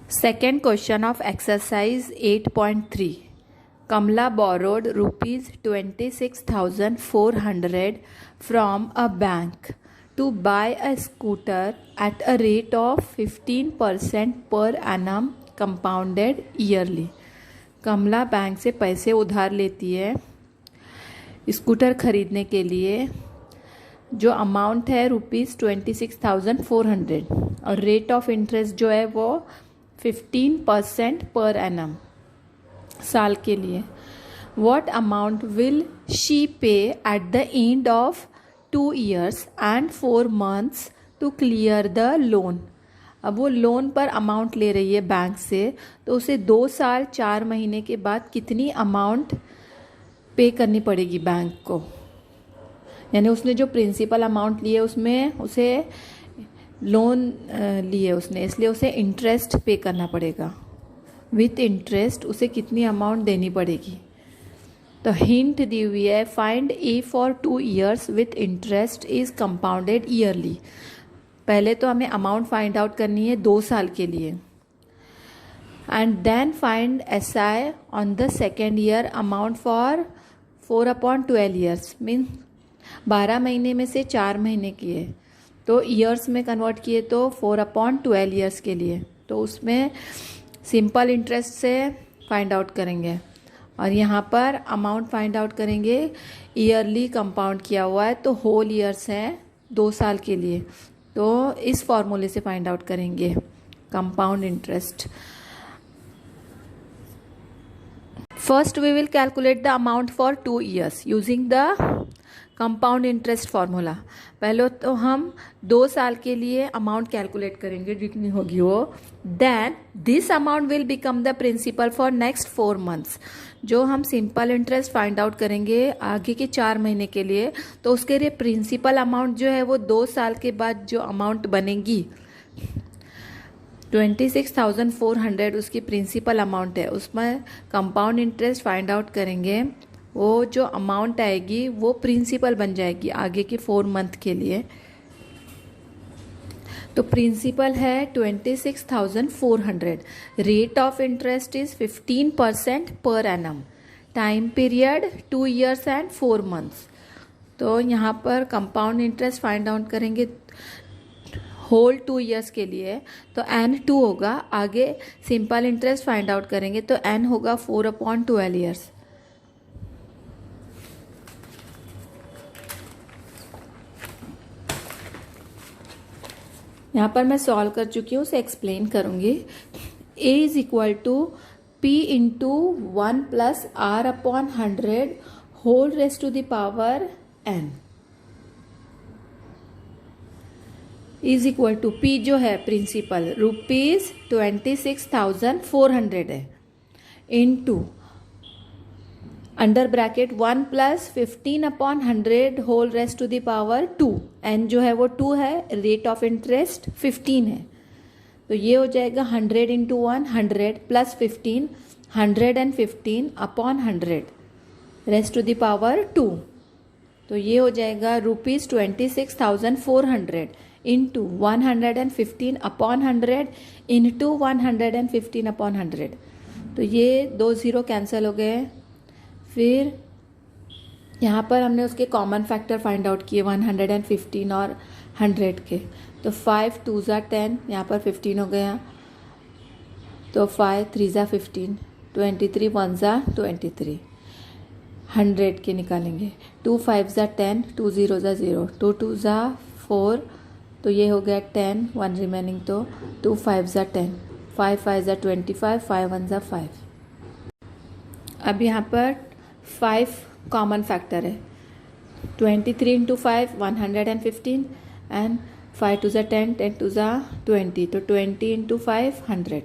Second question of exercise 8.3. Kamla borrowed rupees 26,400 from a bank to buy a scooter at a rate of 15% per annum compounded yearly. Kamala bank से पैसे उधार लेती है scooter खरीदने के लिए, जो अमाउंट है ₹26,400 और रेट ऑफ इंटरेस्ट जो है वो 15% पर एनम साल के लिए. What amount will she pay at the end of 2 years and 4 months to clear the loan. अब वो लोन पर अमाउंट ले रही है बैंक से, तो उसे 2 साल 4 महीने के बाद कितनी अमाउंट पे करनी पड़ेगी बैंक को. यानी उसने जो प्रिंसिपल अमाउंट लिए उसमें उसे लोन लिए उसने, इसलिए उसे इंटरेस्ट पे करना पड़ेगा. विथ इंटरेस्ट उसे कितनी अमाउंट देनी पड़ेगी. तो हिंट दी हुई है, find A for 2 years with interest is compounded yearly. पहले तो हमें अमाउंट फाइंड आउट करनी है 2 साल के लिए, and then find S I on the second year amount for 4/12 years. Means 12 महीने में से 4 महीने किए तो ईयर्स में कन्वर्ट किए तो 4/12 years के लिए. तो उसमें सिंपल इंटरेस्ट से फाइंड आउट करेंगे और यहाँ पर अमाउंट फाइंड आउट करेंगे. ईयरली कंपाउंड किया हुआ है तो होल ईयर्स है 2 साल के लिए, तो इस फॉर्मूले से फाइंड आउट करेंगे compound interest. First we will calculate the amount for 2 years using the compound interest formula. पहले तो हम 2 साल के लिए अमाउंट कैलकुलेट करेंगे जितनी होगी वो. Then this amount will become the principal for next 4 months. जो हम सिंपल इंटरेस्ट फाइंड आउट करेंगे आगे के 4 महीने के लिए, तो उसके लिए प्रिंसिपल अमाउंट जो है वो 2 साल के बाद जो अमाउंट बनेगी 26,400 उसकी प्रिंसिपल अमाउंट है, उसमें कंपाउंड इंटरेस्ट फाइंड आउट करेंगे. वो जो अमाउंट आएगी वो प्रिंसिपल बन जाएगी आगे के 4 month के लिए. तो प्रिंसिपल है 26,400. Rate of interest is 15% per annum. Time period 2 years and 4 months. तो यहाँ पर कंपाउंड इंटरेस्ट फाइंड आउट करेंगे होल 2 years के लिए, तो N2 होगा. आगे सिंपल इंटरेस्ट फाइंड आउट करेंगे तो N होगा 4/12 years. यहाँ पर मैं सॉल्व कर चुकी हूँ, उसे एक्सप्लेन करूँगी. A is equal to P into 1 + R/100 whole raised to the power N is equal to P जो है प्रिंसिपल ₹26,400 है, into under bracket 1 + 15/100 whole raised to the power 2. N जो है वो 2 है, रेट ऑफ इंटरेस्ट 15 है, तो ये हो जाएगा 100 × 1 100 + 15 115/100 रेस्ट टू द पावर 2. तो ये हो जाएगा ₹26,400 इंटू 115/100 इंटू 115/100. तो ये 2 0 कैंसिल हो गए. फिर यहाँ पर हमने उसके कॉमन फैक्टर फाइंड आउट किए 115 और 100 के. तो 5 2 × 10, यहाँ पर 15 हो गया, तो 5 3 × 15 23 1 × 23. 100 के निकालेंगे. 2 5 × 10 2 0 × 0 2 2 × 4, तो ये हो गया 10 1 रिमेनिंग, तो 2 5 × 10 5 5 × 25 5 1 × 5. अब यहाँ पर 5 कॉमन फैक्टर है. 23 × 5 115 एंड 5 2 × 10 10 2 × 20, तो 20 × 5 100.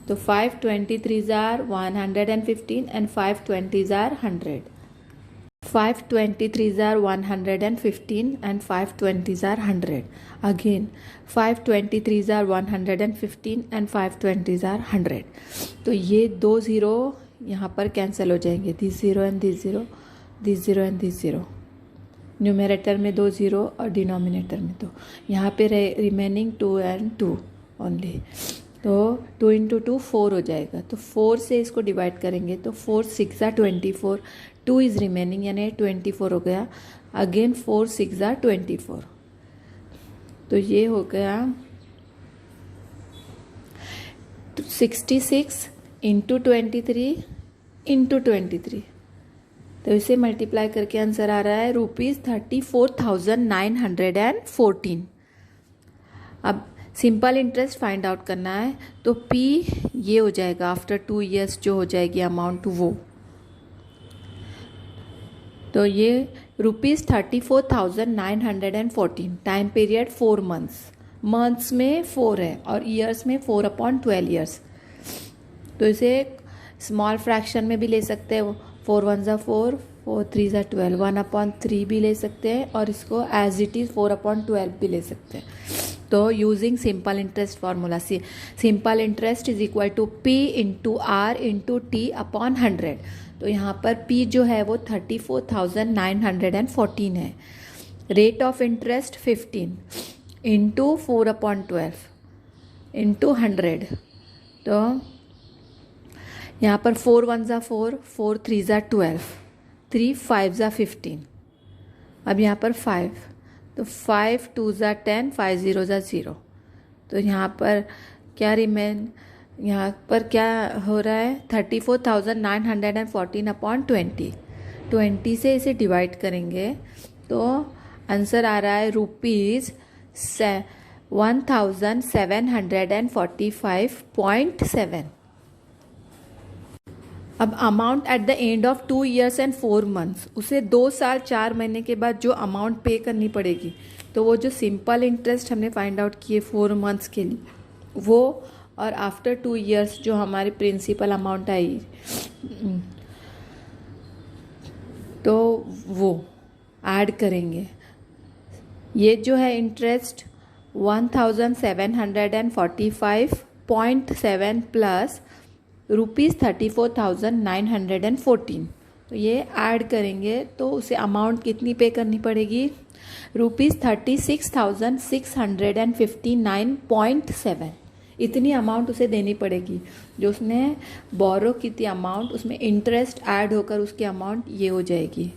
तो 5 23 are 115 and 5 20 are 100. 5 23 are 115 and 5 20 are 100. Again 5 23 are 115 and 5 20 are 100. तो ये 2 0 यहाँ पर कैंसिल हो जाएंगे. This 0 and this 0, this 0 and this 0. Numerator में 2 0 और डिनोमिनेटर में 2. यहाँ पे रिमेनिंग 2 and 2 ओनली. तो 2 इंटू 2 4 हो जाएगा, तो 4 से इसको डिवाइड करेंगे तो 4 6 ज़ा 24, 2 इज़ रिमेनिंग यानी 24 हो गया। अगेन 4 6 ज़ा 24, तो ये हो गया 66 इंटू 23 इंटू 23, तो इसे मल्टीप्लाई करके आंसर आ रहा है ₹34,914। अब सिंपल इंटरेस्ट फाइंड आउट करना है, तो P ये हो जाएगा आफ्टर 2 ईयर्स जो हो जाएगी अमाउंट वो, तो ये ₹34,914, टाइम पीरियड 4 मंथ्स, मंथ्स में 4 है और ईयर्स में 4/12 ईयर्स। तो इसे स्मॉल फ्रैक्शन में भी ले सकते हैं, 4 1 ज़ा 4, 4 3 ज़ा 12, 1/3 भी ले सकते हैं और इसको एज इट इज़ 4/12 भी ले सकते हैं। तो using simple interest formula, simple interest is equal to P into R into T upon 100। तो यहाँ पर P जो है वो 34,914 है। Rate of interest 15 into 4/12 into 100, तो यहाँ पर 4 1 ज़ा 4, 4 3 ज़ा 12, 3 5 ज़ा 15, अब यहाँ पर 5, तो 5 2 ज़ा 10, 5 0 ज़ा 0, तो यहाँ पर क्या यहाँ पर क्या हो रहा है 34,914 अपॉन 20, 20 से इसे डिवाइड करेंगे तो आंसर आ रहा है ₹1745.7। अब amount at the end of 2 years and 4 months, उसे 2 साल 4 महीने के बाद जो अमाउंट पे करनी पड़ेगी, तो वो जो सिंपल इंटरेस्ट हमने फाइंड आउट किए 4 मंथ्स के लिए वो, और आफ्टर 2 ईयर्स जो हमारी प्रिंसिपल अमाउंट आई तो वो ऐड करेंगे। ये जो है इंटरेस्ट 1745.7 प्लस ₹34,914, तो ये ऐड करेंगे तो उसे अमाउंट कितनी पे करनी पड़ेगी, ₹36,659.7, इतनी अमाउंट उसे देनी पड़ेगी। जो उसने बोरो की थी अमाउंट, उसमें इंटरेस्ट ऐड होकर उसकी अमाउंट ये हो जाएगी।